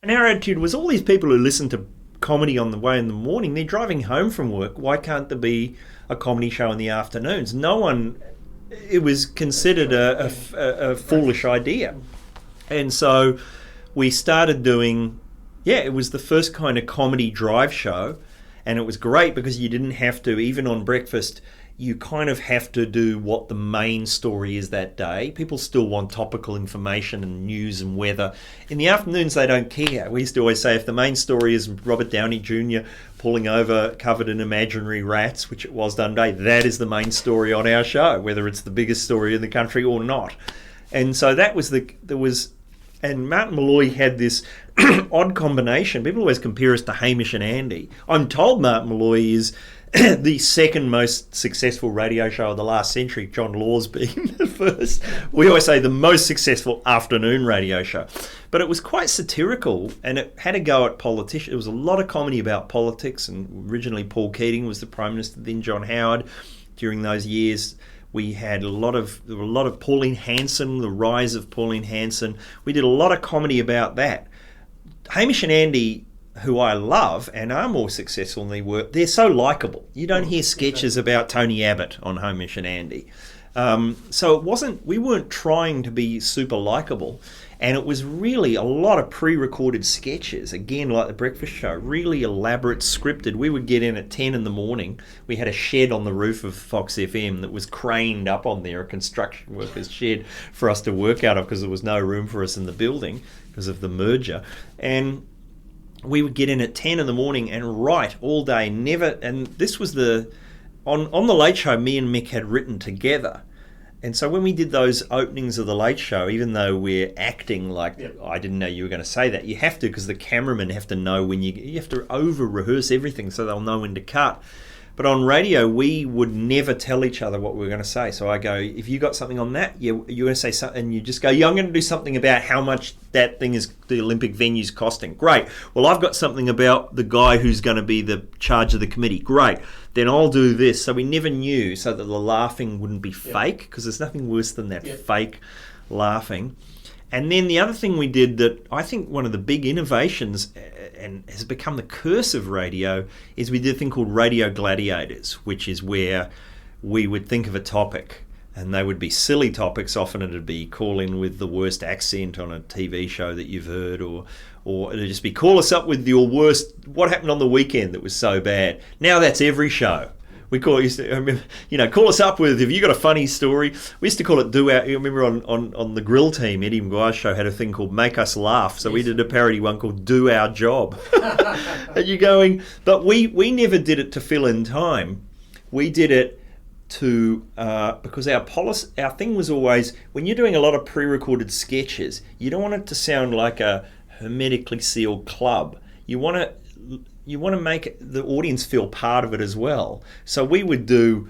And our attitude was all these people who listen to comedy on the way in the morning, they're driving home from work. Why can't there be a comedy show in the afternoons? No one, it was considered a foolish idea. And so we started doing, it was the first kind of comedy drive show. And it was great because you didn't have to, even on breakfast, you kind of have to do what the main story is that day. People still want topical information and news and weather. In the afternoons, they don't care. We used to always say if the main story is Robert Downey Jr. pulling over covered in imaginary rats, which it was done day, that is the main story on our show, whether it's the biggest story in the country or not. And so that was and Martin Molloy had this odd combination. People always compare us to Hamish and Andy. I'm told Martin Molloy is the second most successful radio show of the last century, John Law's being the first. We always say the most successful afternoon radio show. But it was quite satirical, and it had a go at politicians. There was a lot of comedy about politics, and originally Paul Keating was the Prime Minister, then John Howard. During those years, we had a lot of Pauline Hanson, the rise of Pauline Hanson. We did a lot of comedy about that. Hamish and Andy, who I love and are more successful than they were, they're so likeable. You don't hear sketches about Tony Abbott on Hamish and Andy. So we weren't trying to be super likeable. And it was really a lot of pre-recorded sketches, again, like the breakfast show, really elaborate, scripted. We would get in at 10 in the morning. We had a shed on the roof of Fox FM that was craned up on there, a construction worker's shed for us to work out of because there was no room for us in the building because of the merger. And we would get in at 10 in the morning and write all day, and this was on The Late Show, me and Mick had written together. And so when we did those openings of The Late Show, even though we're acting like, I didn't know you were going to say that, you have to, because the cameramen have to know when you have to over-rehearse everything so they'll know when to cut. But on radio, we would never tell each other what we were going to say. So I go, if you got something on that, you're going to say something, and you just go, I'm going to do something about how much that thing is, the Olympic venue's costing. Great. Well, I've got something about the guy who's going to be the charge of the committee. Great. Then I'll do this. So we never knew, so that the laughing wouldn't be fake, because there's nothing worse than that fake laughing. And then the other thing we did that I think one of the big innovations and has become the curse of radio is we did a thing called Radio Gladiators, which is where we would think of a topic and they would be silly topics. Often it'd be call in with the worst accent on a TV show that you've heard, or it'd just be call us up with your worst, what happened on the weekend that was so bad. Now that's every show. We call it, call us up with, if you got a funny story. We used to call it do our, you remember on the Grill Team, Eddie Maguire's show had a thing called Make Us Laugh. So we did a parody one called Do Our Job. And you're going, but we never did it to fill in time. We did it to, because our thing was always, when you're doing a lot of pre-recorded sketches, you don't want it to sound like a hermetically sealed club. You want to make the audience feel part of it as well. So we would do,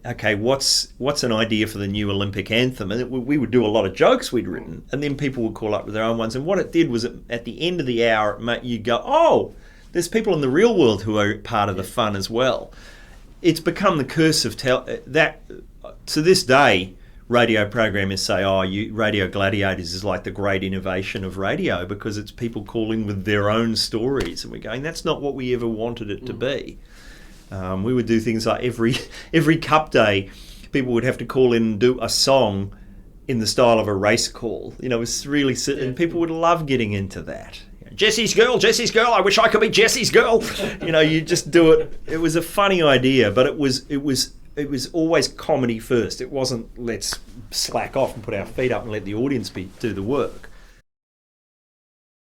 okay, what's an idea for the new Olympic anthem? And we would do a lot of jokes we'd written, and then people would call up with their own ones. And what it did was at the end of the hour, you go, oh, there's people in the real world who are part of the fun as well. It's become the curse of that. To this day, radio programmers say, Radio Gladiators is like the great innovation of radio, because it's people calling with their own stories, and we're going, that's not what we ever wanted it to be. We would do things like every Cup Day, people would have to call in and do a song in the style of a race call. It was really, and people would love getting into that. Jesse's girl, I wish I could be Jesse's girl. You just do it. It was a funny idea, but it was always comedy first. It wasn't let's slack off and put our feet up and let the audience do the work.